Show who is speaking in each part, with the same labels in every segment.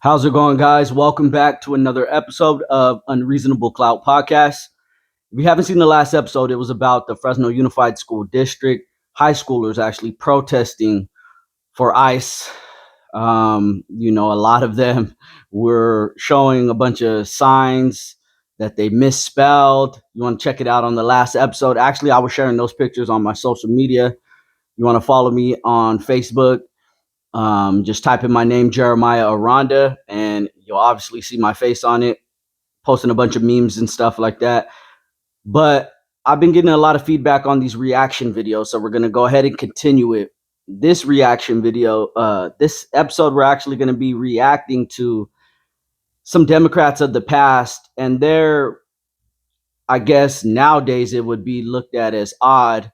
Speaker 1: How's it going, guys? Welcome back to another episode of Unreasonable Clout Podcast. If you haven't seen the last episode, it was about the Fresno Unified School District, high schoolers actually protesting for ICE. A lot of them were showing a bunch of signs that they misspelled. You want to check it out on the last episode. Actually, I was sharing those pictures on my social media. You want to follow me on Facebook. Just type in my name, Jeremiah Aranda, and you'll obviously see my face on it, posting a bunch of memes and stuff like that. But I've been getting a lot of feedback on these reaction videos, so we're going to go ahead and continue it. This reaction video, this episode, we're actually going to be reacting to some Democrats of the past, and their, I guess nowadays it would be looked at as odd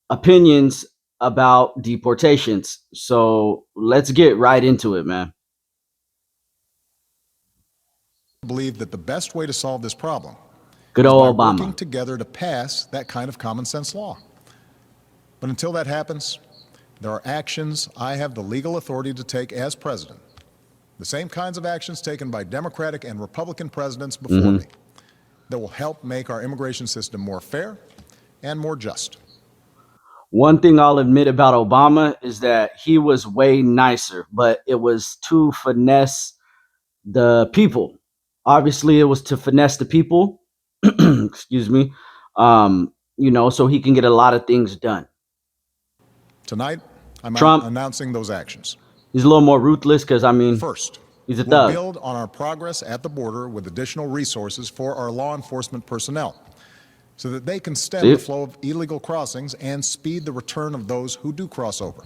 Speaker 1: opinions about deportations. So let's get right into it, man.
Speaker 2: Believe that the best way to solve this problem
Speaker 1: Good
Speaker 2: is by
Speaker 1: old
Speaker 2: working
Speaker 1: Obama.
Speaker 2: together to pass that kind of common sense law. But until that happens, there are actions I have the legal authority to take as president, the same kinds of actions taken by Democratic and Republican presidents before me, that will help make our immigration system more fair and more just.
Speaker 1: One thing I'll admit about Obama is that he was way nicer, but it was to finesse the people. Obviously, it was to finesse the people, excuse me, so he can get a lot of things done.
Speaker 2: Tonight, I'm
Speaker 1: Trump,
Speaker 2: announcing those actions.
Speaker 1: he's a little more ruthless because,
Speaker 2: First,
Speaker 1: he's a
Speaker 2: we'll
Speaker 1: thug.
Speaker 2: build on our progress at the border with additional resources for our law enforcement personnel, so that they can stem the flow of illegal crossings and speed the return of those who do cross over.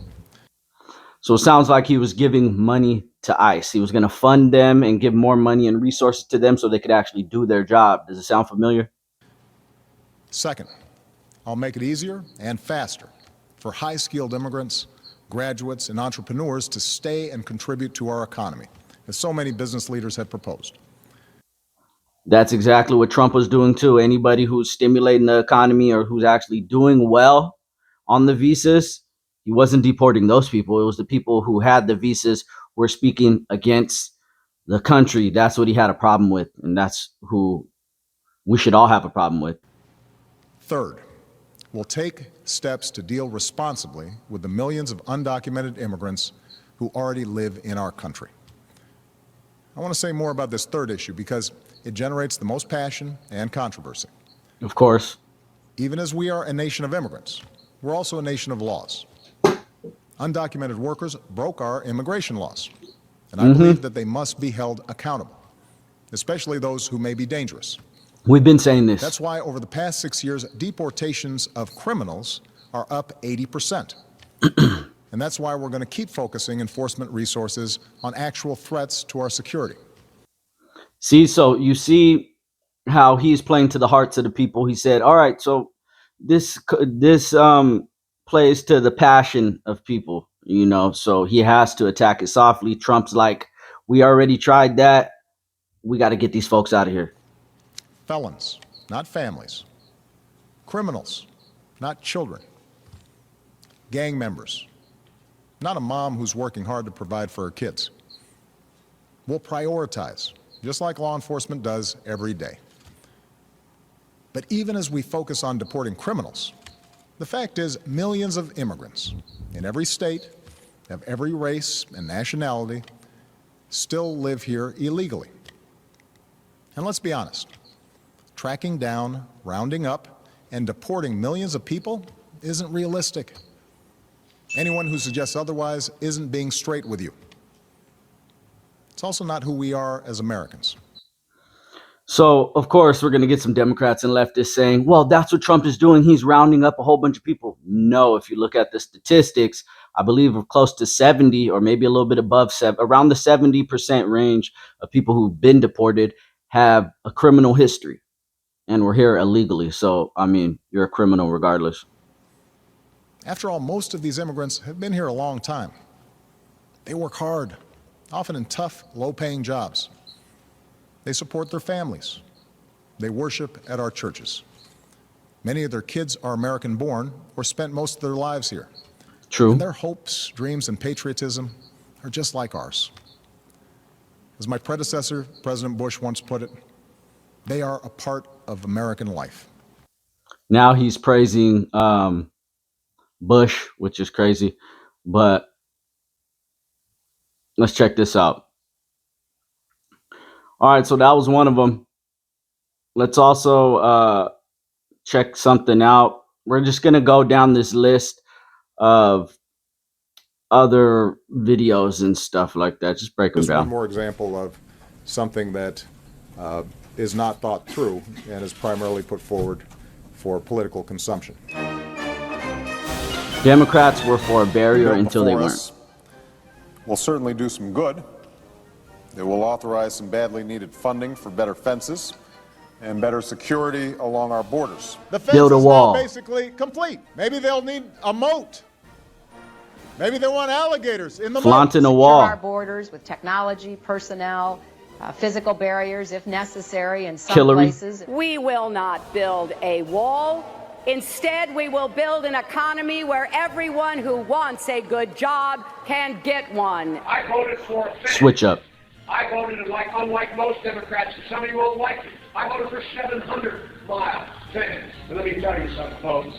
Speaker 1: So it sounds like he was giving money to ICE. He was going to fund them and give more money and resources to them so they could actually do their job. Does it sound familiar?
Speaker 2: Second, I'll make it easier and faster for high-skilled immigrants, graduates, and entrepreneurs to stay and contribute to our economy, as so many business leaders have proposed.
Speaker 1: That's exactly what Trump was doing too. Anybody who's stimulating the economy or who's actually doing well on the visas, he wasn't deporting those people. It was the people who had the visas who were speaking against the country. That's what he had a problem with, and that's who we should all have a problem with.
Speaker 2: Third, we'll take steps to deal responsibly with the millions of undocumented immigrants who already live in our country. I want to say more about this third issue because it generates the most passion and controversy.
Speaker 1: Of course.
Speaker 2: Even as we are a nation of immigrants, we're also a nation of laws. Undocumented workers broke our immigration laws, and I believe that they must be held accountable, especially those who may be dangerous.
Speaker 1: We've been saying this.
Speaker 2: That's why over the past 6 years, deportations of criminals are up 80%. And that's why we're going to keep focusing enforcement resources on actual threats to our security.
Speaker 1: See, so you see how he's playing to the hearts of the people. He said, all right, so this plays to the passion of people, so he has to attack it softly. Trump's like, we already tried that. We got to get these folks out of here.
Speaker 2: Felons, not families. Criminals, not children. Gang members, not a mom who's working hard to provide for her kids. We'll prioritize, just like law enforcement does every day. But even as we focus on deporting criminals, the fact is millions of immigrants in every state, of every race and nationality, still live here illegally. And let's be honest, tracking down, rounding up, and deporting millions of people isn't realistic. Anyone who suggests otherwise isn't being straight with you. It's also not who we are as Americans.
Speaker 1: So, of course, we're going to get some Democrats and leftists saying, well, that's what Trump is doing. He's rounding up a whole bunch of people. No, if you look at the statistics, I believe we're close to 70 or maybe a little bit above around the 70% range of people who've been deported have a criminal history and we're here illegally. So, you're a criminal regardless.
Speaker 2: After all, most of these immigrants have been here a long time. They work hard, often in tough, low-paying jobs. They support their families. They worship at our churches. Many of their kids are American-born or spent most of their lives here.
Speaker 1: True.
Speaker 2: And their hopes, dreams, and patriotism are just like ours. As my predecessor, President Bush, once put it, they are a part of American life.
Speaker 1: Now he's praising Bush, which is crazy. But let's check this out. All right, so that was one of them. Let's also check something out. We're just going to go down this list of other videos and stuff like that. Just break them
Speaker 2: Just one
Speaker 1: down.
Speaker 2: more example of something that is not thought through and is primarily put forward for political consumption.
Speaker 1: Democrats were for a barrier until they weren't.
Speaker 2: Will certainly do some good. It will authorize some badly needed funding for better fences and better security along our borders. The fence
Speaker 1: Build a
Speaker 2: is
Speaker 1: wall.
Speaker 2: now basically complete. Maybe they'll need a moat. Maybe they want alligators in the
Speaker 1: Flaunting
Speaker 2: moat.
Speaker 1: a wall.
Speaker 3: Secure our borders with technology, personnel, physical barriers if necessary in some
Speaker 1: Hillary.
Speaker 3: places.
Speaker 4: We will not build a wall. Instead, we will build an economy where everyone who wants a good job can get one.
Speaker 5: I voted for a fence.
Speaker 1: Switch up.
Speaker 5: I voted, unlike most Democrats, and some of you won't like it, I voted for 700-mile fence. And let me tell you something, folks.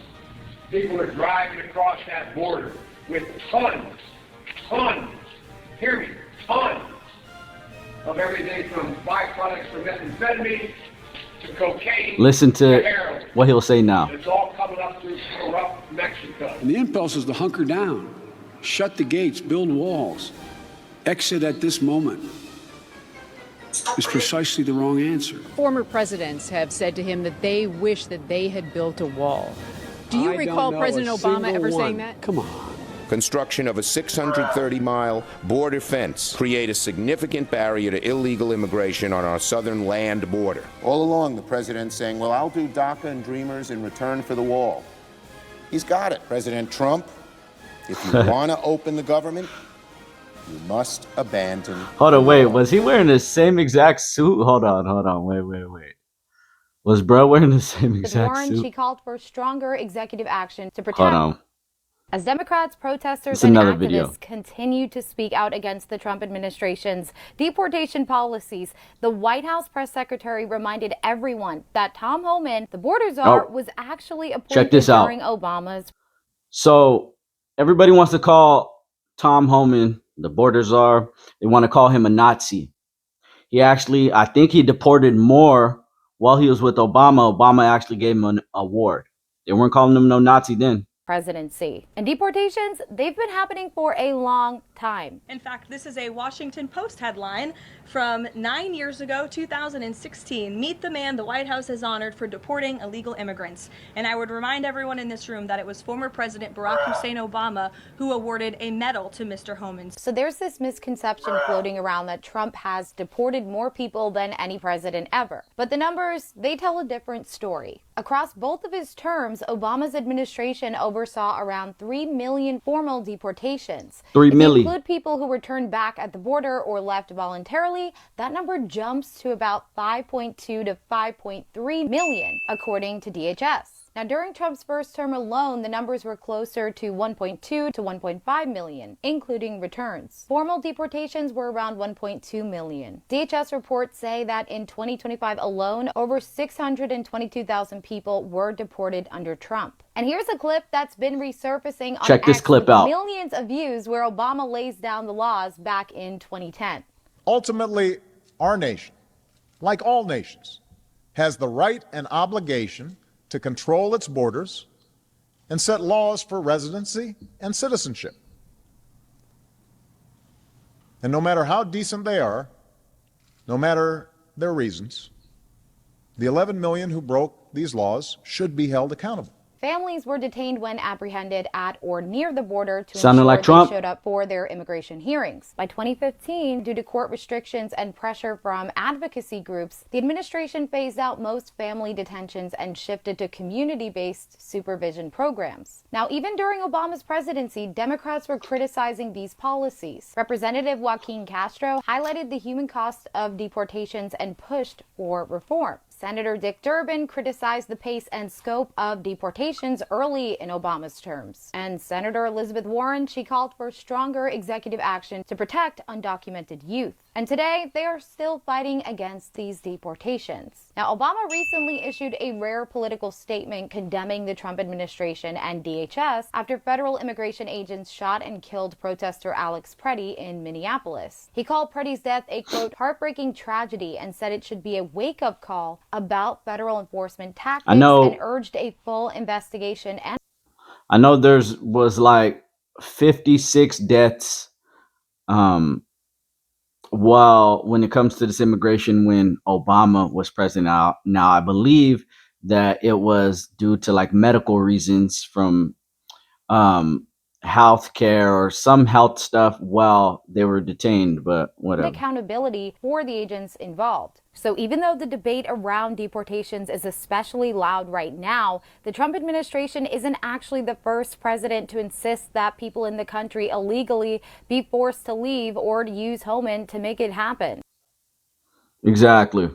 Speaker 5: People are driving across that border with tons, hear me, tons of everything from byproducts from methamphetamine to cocaine.
Speaker 1: Listen to
Speaker 5: heroin.
Speaker 1: what he'll say now.
Speaker 5: It's all coming up through corrupt Mexico.
Speaker 6: And the impulse is to hunker down, shut the gates, build walls, exit at this moment is precisely the wrong answer.
Speaker 7: Former presidents have said to him that they wish that they had built a wall. Do you recall President Obama ever saying that?
Speaker 6: Come on.
Speaker 8: Construction of a 630-mile border fence create a significant barrier to illegal immigration on our southern land border. All along, the president's saying, well, I'll do DACA and Dreamers in return for the wall. He's got it. President Trump, if you want to open the government, you must abandon.
Speaker 1: Hold on, wait. Was he wearing the same exact suit? Hold on. Wait. Was bro wearing the same exact
Speaker 9: Warren,
Speaker 1: suit?
Speaker 9: she called for stronger executive action to protect.
Speaker 1: Hold on.
Speaker 9: As Democrats, protesters,
Speaker 1: It's
Speaker 9: and
Speaker 1: another
Speaker 9: activists
Speaker 1: video.
Speaker 9: continue to speak out against the Trump administration's deportation policies, the White House press secretary reminded everyone that Tom Homan, the border czar, was actually appointed
Speaker 1: this out.
Speaker 9: during Obama's.
Speaker 1: So everybody wants to call Tom Homan the border czar. They want to call him a Nazi. He actually, I think he deported more while he was with Obama. Obama actually gave him an award. They weren't calling him no Nazi then.
Speaker 9: Presidency. And deportations, they've been happening for a long time.
Speaker 10: In fact, this is a Washington Post headline from 9 years ago, 2016. Meet the man the White House has honored for deporting illegal immigrants. And I would remind everyone in this room that it was former President Barack Hussein Obama who awarded a medal to Mr. Homan.
Speaker 9: So there's this misconception floating around that Trump has deported more people than any president ever. But the numbers, they tell a different story. Across both of his terms, Obama's administration oversaw around 3 million formal deportations.
Speaker 1: 3
Speaker 9: If you
Speaker 1: million.
Speaker 9: include people who returned back at the border or left voluntarily, that number jumps to about 5.2 to 5.3 million, according to DHS. Now, during Trump's first term alone, the numbers were closer to 1.2 to 1.5 million, including returns. Formal deportations were around 1.2 million. DHS reports say that in 2025 alone, over 622,000 people were deported under Trump. And here's a clip that's been resurfacing on
Speaker 1: Check this
Speaker 9: X
Speaker 1: clip
Speaker 9: with
Speaker 1: out.
Speaker 9: millions of views where Obama lays down the laws back in 2010.
Speaker 2: Ultimately, our nation, like all nations, has the right and obligation to control its borders and set laws for residency and citizenship. And no matter how decent they are, no matter their reasons, the 11 million who broke these laws should be held accountable.
Speaker 9: Families were detained when apprehended at or near the border to
Speaker 1: Sounded
Speaker 9: ensure
Speaker 1: like Trump.
Speaker 9: they showed up for their immigration hearings. By 2015, due to court restrictions and pressure from advocacy groups, the administration phased out most family detentions and shifted to community-based supervision programs. Now, even during Obama's presidency, Democrats were criticizing these policies. Representative Joaquin Castro highlighted the human cost of deportations and pushed for reform. Senator Dick Durbin criticized the pace and scope of deportations early in Obama's terms. And Senator Elizabeth Warren, she called for stronger executive action to protect undocumented youth. And today, they are still fighting against these deportations. Now, Obama recently issued a rare political statement condemning the Trump administration and DHS after federal immigration agents shot and killed protester Alex Preddy in Minneapolis. He called Preddy's death a, quote, heartbreaking tragedy and said it should be a wake-up call about federal enforcement tactics and urged a full investigation. And
Speaker 1: I know was like 56 deaths well, when it comes to this immigration, when Obama was president, now I believe that it was due to like medical reasons from health care or some health stuff while they were detained, but whatever.
Speaker 9: Accountability for the agents involved. So even though the debate around deportations is especially loud right now, the Trump administration isn't actually the first president to insist that people in the country illegally be forced to leave or to use Homan to make it happen.
Speaker 1: Exactly.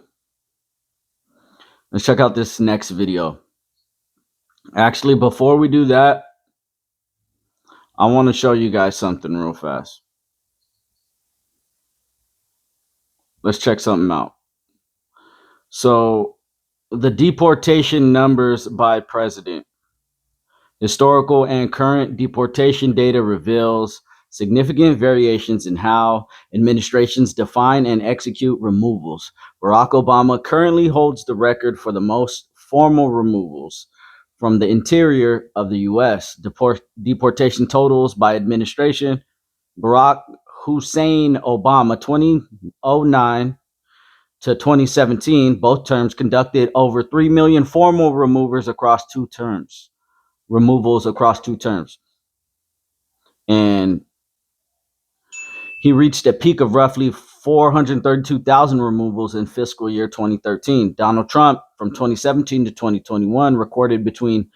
Speaker 1: Let's check out this next video. Actually, before we do that, I want to show you guys something real fast. Let's check something out. So, the deportation numbers by president. Historical and current deportation data reveals significant variations in how administrations define and execute removals. Barack Obama currently holds the record for the most formal removals from the interior of the U.S. Deportation totals by administration. Barack Hussein Obama, 2009 to 2017, both terms conducted over 3 million formal removals across 2 terms. And he reached a peak of roughly 432,000 removals in fiscal year 2013. Donald Trump, from 2017 to 2021, recorded between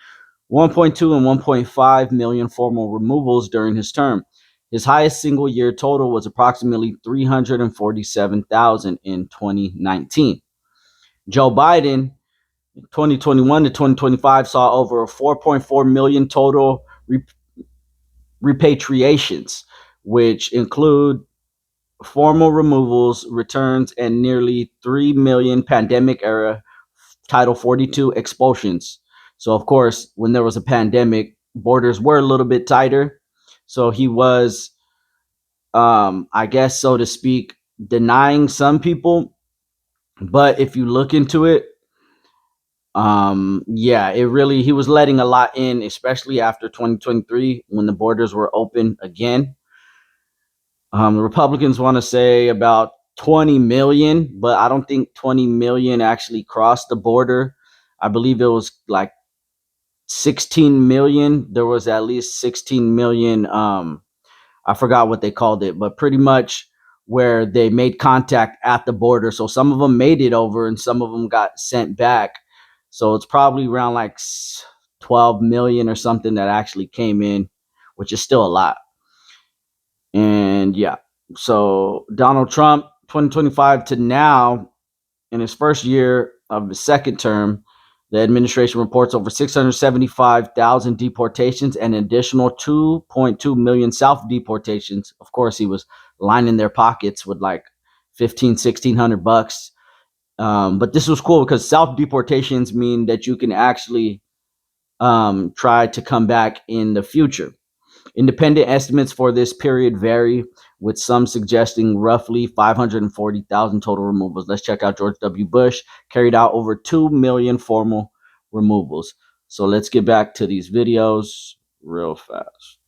Speaker 1: 1.2 and 1.5 million formal removals during his term. His highest single year total was approximately 347,000 in 2019. Joe Biden, 2021 to 2025, saw over 4.4 million total repatriations, which include formal removals, returns, and nearly 3 million pandemic-era Title 42 expulsions. So, of course, when there was a pandemic, borders were a little bit tighter. So he was, I guess, so to speak, denying some people. But if you look into it, yeah, he was letting a lot in, especially after 2023 when the borders were open again. The Republicans want to say about 20 million, but I don't think 20 million actually crossed the border. I believe it was like 16 million. There was at least 16 million. I forgot what they called it, but pretty much where they made contact at the border. So some of them made it over and some of them got sent back. So it's probably around like 12 million or something that actually came in, which is still a lot. And yeah, so Donald Trump, 2025 to now, in his first year of his second term, the administration reports over 675,000 deportations and an additional 2.2 million self-deportations. Of course, he was lining their pockets with like $1,600. But this was cool because self-deportations mean that you can actually try to come back in the future. Independent estimates for this period vary, with some suggesting roughly 540,000 total removals. Let's check out George W. Bush carried out over 2 million formal removals. So let's get back to these videos real fast.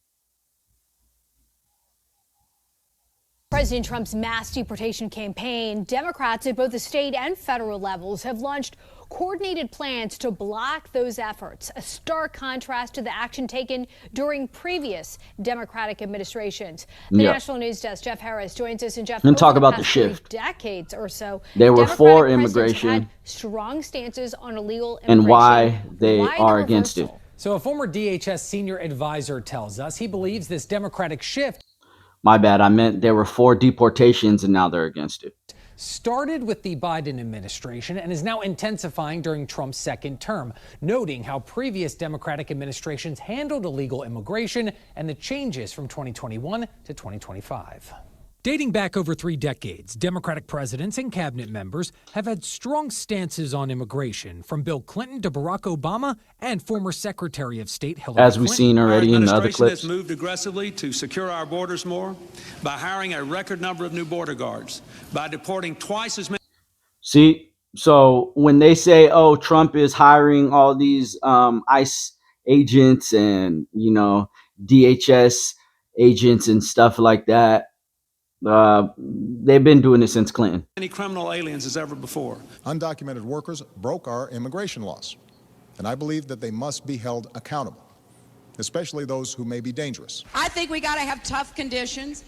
Speaker 11: President Trump's mass deportation campaign, Democrats at both the state and federal levels have launched coordinated plans to block those efforts, a stark contrast to the action taken during previous Democratic administrations. The National News Desk, Jeff Harris, joins us. And Jeff,
Speaker 1: and talk about the shift.
Speaker 11: Decades or so,
Speaker 1: they were for immigration,
Speaker 11: had strong stances on illegal immigration,
Speaker 1: and why they are against it.
Speaker 12: So a former DHS senior advisor tells us he believes this Democratic shift.
Speaker 1: My bad, I meant they were for deportations and now they're against it.
Speaker 12: Started with the Biden administration and is now intensifying during Trump's second term, noting how previous Democratic administrations handled illegal immigration and the changes from 2021 to 2025. Dating back over 3 decades, Democratic presidents and cabinet members have had strong stances on immigration, from Bill Clinton to Barack Obama and former Secretary of State Hillary
Speaker 1: As
Speaker 12: Clinton.
Speaker 1: we've seen already in the other
Speaker 13: Our
Speaker 1: clips.
Speaker 13: administration has moved aggressively to secure our borders more by hiring a record number of new border guards, by deporting twice as many.
Speaker 1: See, so when they say, oh, Trump is hiring all these ICE agents and, DHS agents and stuff like that, they've been doing it since Clinton.
Speaker 13: Many criminal aliens as ever before.
Speaker 2: Undocumented workers broke our immigration laws, and I believe that they must be held accountable, especially those who may be dangerous.
Speaker 4: I think we got to have tough conditions.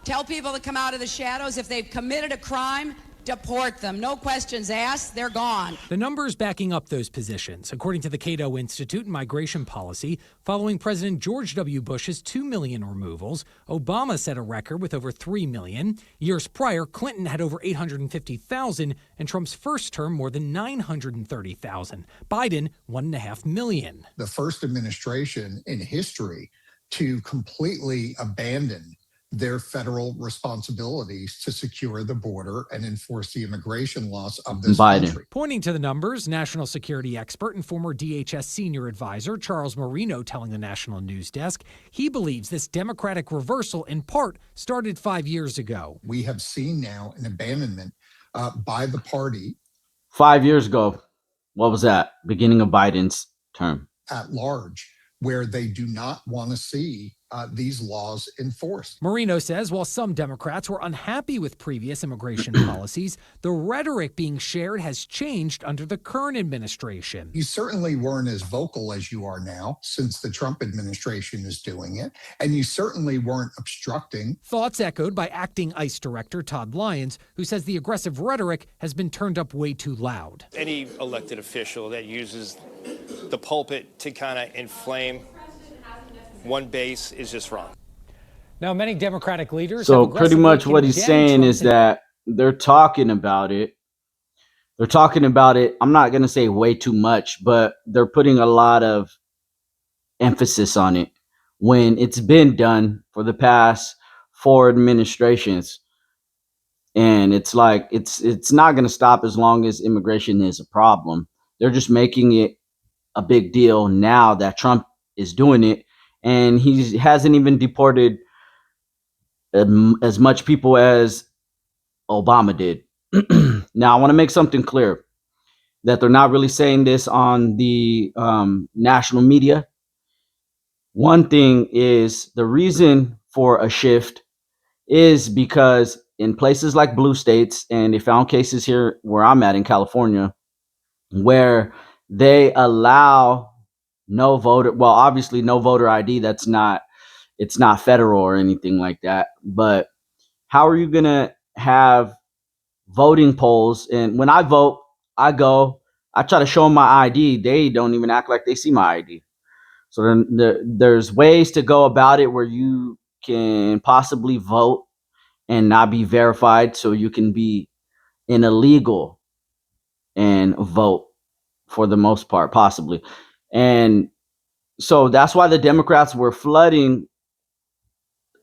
Speaker 4: Tell people to come out of the shadows. If they've committed a crime, deport them. No questions asked. They're gone.
Speaker 12: The numbers backing up those positions, according to the Cato Institute in Migration Policy, following President George W. Bush's 2 million removals, Obama set a record with over 3 million. Years prior, Clinton had over 850,000, and Trump's first term more than 930,000. Biden, 1.5 million.
Speaker 14: The first administration in history to completely abandon their federal responsibilities to secure the border and enforce the immigration laws of this country.
Speaker 12: Pointing to the numbers, national security expert and former DHS senior advisor Charles Marino telling the National News Desk he believes this Democratic reversal in part started 5 years ago.
Speaker 14: We have seen now an abandonment by the party
Speaker 1: 5 years ago. What was that? Beginning of Biden's term.
Speaker 14: At large, where they do not want to see these laws enforced.
Speaker 12: Marino says while some Democrats were unhappy with previous immigration policies, the rhetoric being shared has changed under the current administration.
Speaker 14: You certainly weren't as vocal as you are now since the Trump administration is doing it, and you certainly weren't obstructing.
Speaker 12: Thoughts echoed by acting ICE Director Todd Lyons, who says the aggressive rhetoric has been turned up way too loud.
Speaker 15: Any elected official that uses the pulpit to kind of inflame one base is just wrong.
Speaker 12: Now, many Democratic leaders.
Speaker 1: So pretty much what he's saying is that they're talking about it. They're talking about it. I'm not going to say way too much, but they're putting a lot of emphasis on it when it's been done for the past 4 administrations. And it's like it's not going to stop as long as immigration is a problem. They're just making it a big deal now that Trump is doing it. And he hasn't even deported as much people as Obama did. Now, I want to make something clear that they're not really saying this on the national media. One thing is the reason for a shift is because in places like blue states, and they found cases here where I'm at in California, where they allow no voter, well, obviously no voter ID. It's not federal or anything like that. But how are you going to have voting polls? And when I vote, I try to show them my ID. They don't even act like they see my ID. So then there's ways to go about it where you can possibly vote and not be verified, so you can be an illegal and vote for the most part, possibly. And so that's why the Democrats were flooding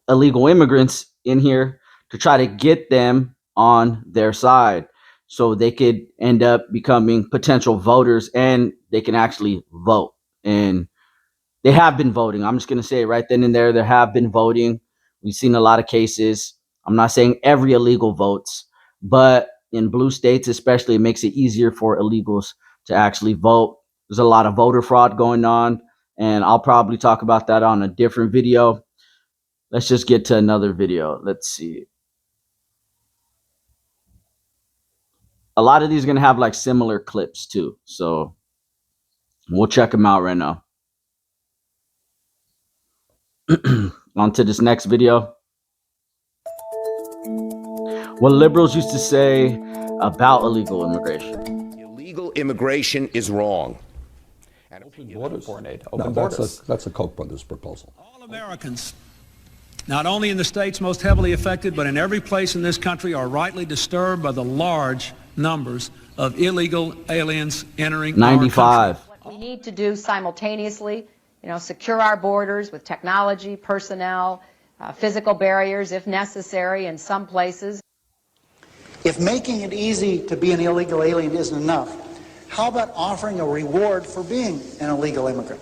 Speaker 1: illegal immigrants in here to try to get them on their side so they could end up becoming potential voters and they can actually vote. And they have been voting. I'm just going to say it right then and there. They have been voting. We've seen a lot of cases. I'm not saying every illegal votes, but in blue states especially, it makes it easier for illegals to actually vote. There's a lot of voter fraud going on, and I'll probably talk about that on a different video. Let's just get to another video. Let's see. A lot of these are going to have like similar clips too, so we'll check them out right now. On to this next video. What liberals used to say about illegal immigration.
Speaker 8: Illegal immigration is wrong.
Speaker 16: Open borders. No, that's a Koch brothers proposal.
Speaker 13: All Americans, not only in the states most heavily affected, but in every place in this country, are rightly disturbed by the large numbers of illegal aliens entering
Speaker 1: 95.
Speaker 3: What we need to do simultaneously, secure our borders with technology, personnel, physical barriers if necessary in some places.
Speaker 17: If making it easy to be an illegal alien isn't enough, how about offering a reward for being an illegal immigrant?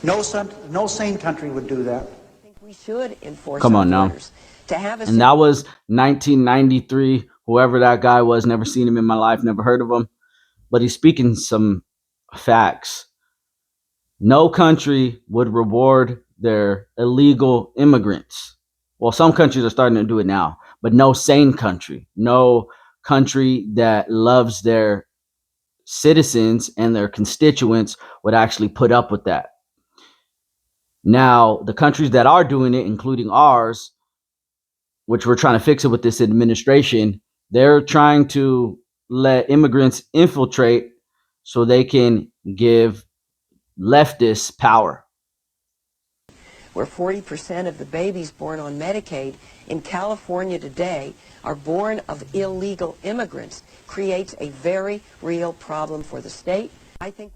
Speaker 17: No sane country would do that.
Speaker 18: I think we should enforce
Speaker 1: Come
Speaker 18: our
Speaker 1: on now.
Speaker 18: borders to have a
Speaker 1: And that was 1993. Whoever that guy was, never seen him in my life, never heard of him. But he's speaking some facts. No country would reward their illegal immigrants. Well, some countries are starting to do it now, but no sane country, no country that loves their citizens and their constituents would actually put up with that. Now, the countries that are doing it, including ours, which we're trying to fix it with this administration, they're trying to let immigrants infiltrate so they can give leftists power.
Speaker 18: where 40% of the babies born on Medicaid in California today are born of illegal immigrants, creates a very real problem for the state. I think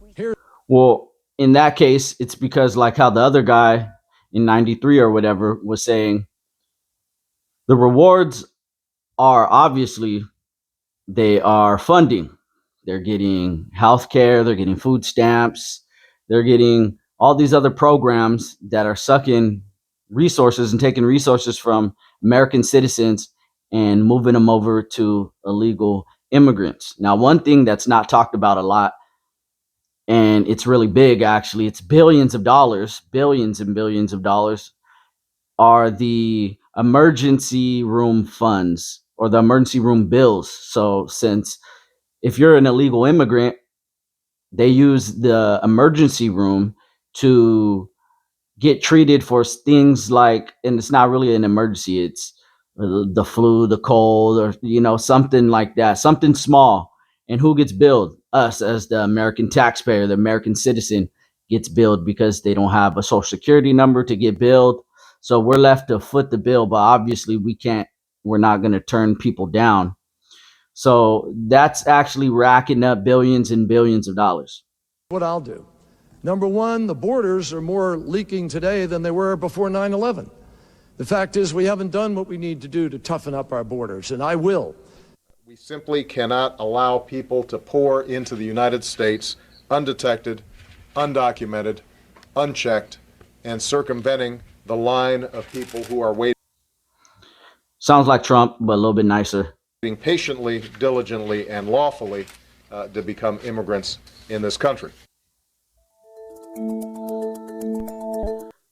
Speaker 1: Well, in that case, it's because like how the other guy in 93 or whatever was saying, the rewards are obviously they are funding. They're getting health care, they're getting food stamps, they're getting all these other programs that are sucking resources and taking resources from American citizens and moving them over to illegal immigrants. Now, one thing that's not talked about a lot, and it's really big actually, it's billions and billions of dollars, are the emergency room funds or the emergency room bills. So since if you're an illegal immigrant, they use the emergency room to get treated for things like, and it's not really an emergency, it's the flu, the cold, or something like that, something small. And who gets billed? Us, as the American taxpayer, the American citizen gets billed because they don't have a social security number to get billed. So we're left to foot the bill, but obviously we're not going to turn people down. So that's actually racking up billions and billions of dollars.
Speaker 19: What I'll do. Number one, the borders are more leaking today than they were before 9/11. The fact is we haven't done what we need to do to toughen up our borders, and I will.
Speaker 2: We simply cannot allow people to pour into the United States undetected, undocumented, unchecked, and circumventing the line of people who are waiting.
Speaker 1: Sounds like Trump, but a little bit nicer.
Speaker 2: Patiently, diligently, and lawfully to become immigrants in this country.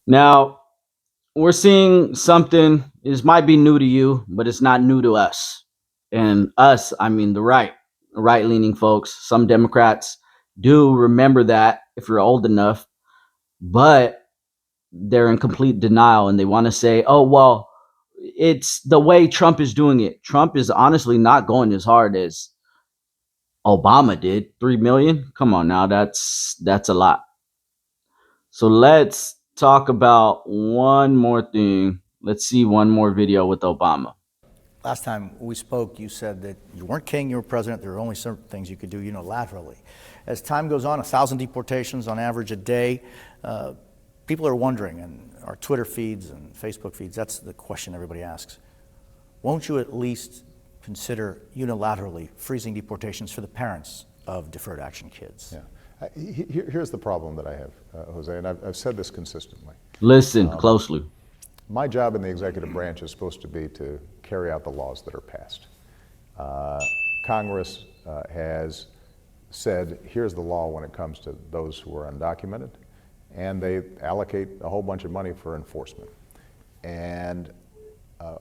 Speaker 1: Now, we're seeing something, this might be new to you, but it's not new to us. And us, I mean the right-leaning folks. Some Democrats do remember that if you're old enough, but they're in complete denial and they want to say, oh, well, it's the way Trump is doing it. Trump is honestly not going as hard as Obama did. 3 million? Come on now, that's a lot. So let's talk about one more thing. Let's see one more video with Obama.
Speaker 20: Last time we spoke, you said that you weren't king, you were president. There were only certain things you could do unilaterally. As time goes on, 1,000 deportations on average a day. People are wondering, and our Twitter feeds and Facebook feeds, that's the question everybody asks. Won't you at least consider unilaterally freezing deportations for the parents of deferred action kids?
Speaker 2: Yeah. Here's the problem that I have, Jose, and I've said this consistently.
Speaker 1: Listen closely.
Speaker 2: My job in the executive branch is supposed to be to carry out the laws that are passed. Congress has said, here's the law when it comes to those who are undocumented, and they allocate a whole bunch of money for enforcement. And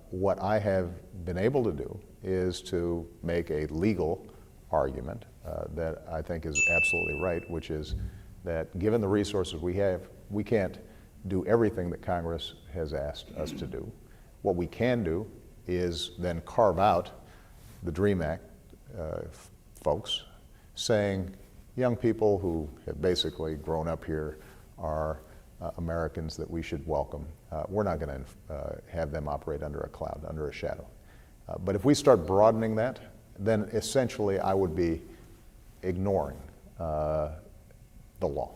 Speaker 2: what I have been able to do is to make a legal argument that I think is absolutely right, which is that given the resources we have, we can't do everything that Congress has asked us to do. What we can do is then carve out the DREAM Act folks, saying young people who have basically grown up here are Americans that we should welcome. We're not going to have them operate under a cloud, under a shadow. But if we start broadening that, then essentially I would be ignoring the law.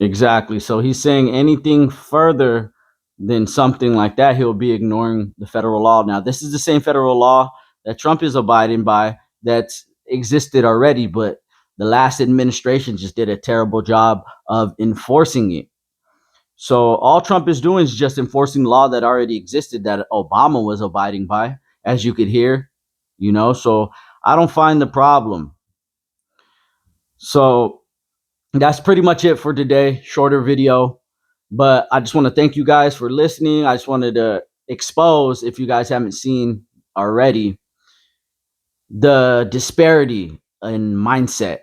Speaker 1: Exactly. So he's saying anything further then something like that, he'll be ignoring the federal law. Now, this is the same federal law that Trump is abiding by that's existed already, but the last administration just did a terrible job of enforcing it. So all Trump is doing is just enforcing law that already existed that Obama was abiding by, as you could hear, so I don't find the problem. So that's pretty much it for today. Shorter video, but I just want to thank you guys for listening. I just wanted to expose, if you guys haven't seen already, the disparity in mindset,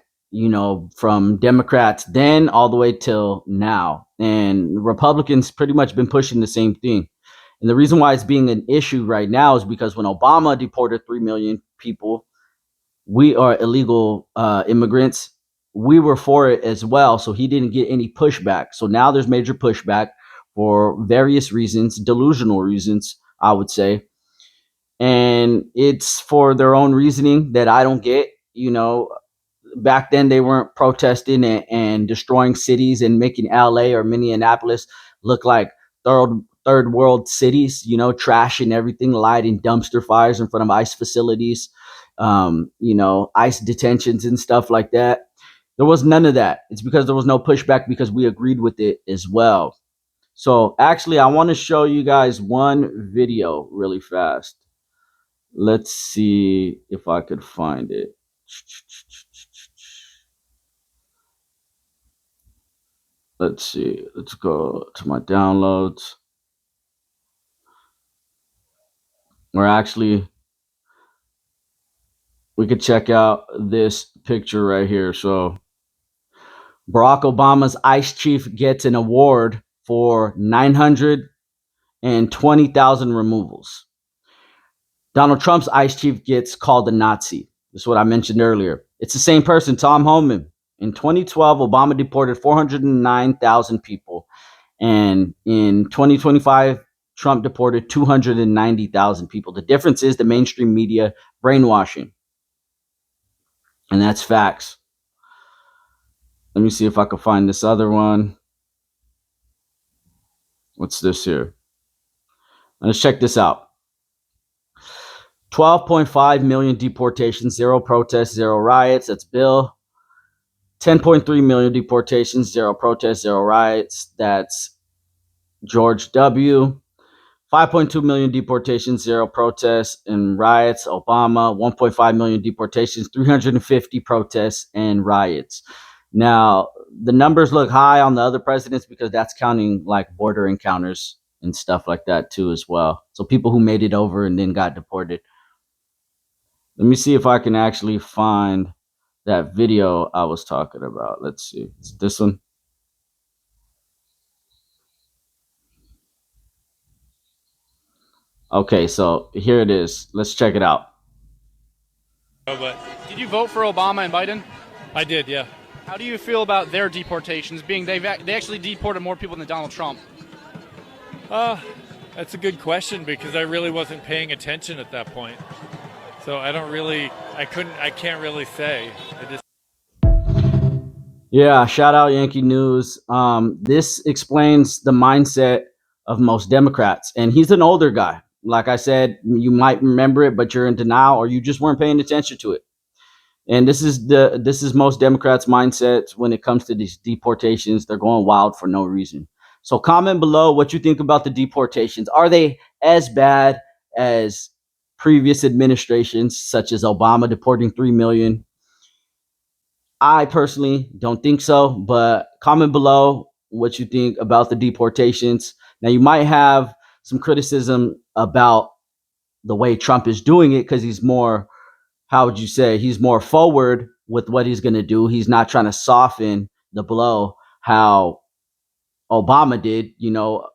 Speaker 1: from Democrats then all the way till now. And Republicans pretty much been pushing the same thing. And the reason why it's being an issue right now is because when Obama deported 3 million people, we are illegal immigrants. We were for it as well. So he didn't get any pushback. So now there's major pushback for various reasons, delusional reasons, I would say. And it's for their own reasoning that I don't get. Back then they weren't protesting and destroying cities and making LA or Minneapolis look like third world cities, trashing everything, lighting dumpster fires in front of ICE facilities, ICE detentions and stuff like that. There was none of that. It's because there was no pushback because we agreed with it as well. So actually, I want to show you guys one video really fast. Let's see if I could find it. Let's see. Let's go to my downloads. We could check out this picture right here. So Barack Obama's ICE chief gets an award for 920,000 removals. Donald Trump's ICE chief gets called a Nazi. This is what I mentioned earlier. It's the same person, Tom Homan. In 2012, Obama deported 409,000 people. And in 2025, Trump deported 290,000 people. The difference is the mainstream media brainwashing. And that's facts. Let me see if I can find this other one. What's this here? Let's check this out. 12.5 million deportations, 0 protests, 0 riots. That's Bill. 10.3 million deportations, 0 protests, 0 riots. That's George W. 5.2 million deportations, 0 protests and riots. Obama. 1.5 million deportations, 350 protests and riots. Now, the numbers look high on the other presidents because that's counting like border encounters and stuff like that too as well. So people who made it over and then got deported. Let me see if I can actually find that video I was talking about. Let's see. It's this one. Okay, so here it is. Let's check it out.
Speaker 21: But did you vote for Obama and Biden?
Speaker 22: I did, yeah.
Speaker 21: How do you feel about their deportations, being they actually deported more people than Donald Trump?
Speaker 22: That's a good question because I really wasn't paying attention at that point. So I can't really say.
Speaker 1: Yeah, shout out Yankee News. This explains the mindset of most Democrats. And he's an older guy. Like I said, you might remember it, but you're in denial or you just weren't paying attention to it. And this is most Democrats' mindsets when it comes to these deportations. They're going wild for no reason. So comment below what you think about the deportations. Are they as bad as previous administrations, such as Obama deporting 3 million? I personally don't think so, but comment below what you think about the deportations. Now, you might have some criticism about the way Trump is doing it because he's more, how would you say, he's more forward with what he's going to do. He's not trying to soften the blow how Obama did.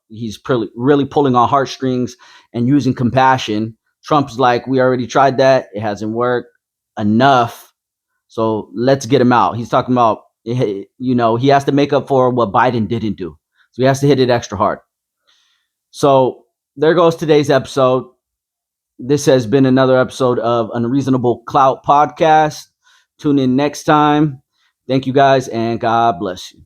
Speaker 1: He's really pulling on heartstrings and using compassion. Trump's like, we already tried that. It hasn't worked enough. So let's get him out. He's talking about, he has to make up for what Biden didn't do. So he has to hit it extra hard. So there goes today's episode. This has been another episode of Unreasonable Clout Podcast. Tune in next time. Thank you guys and God bless you.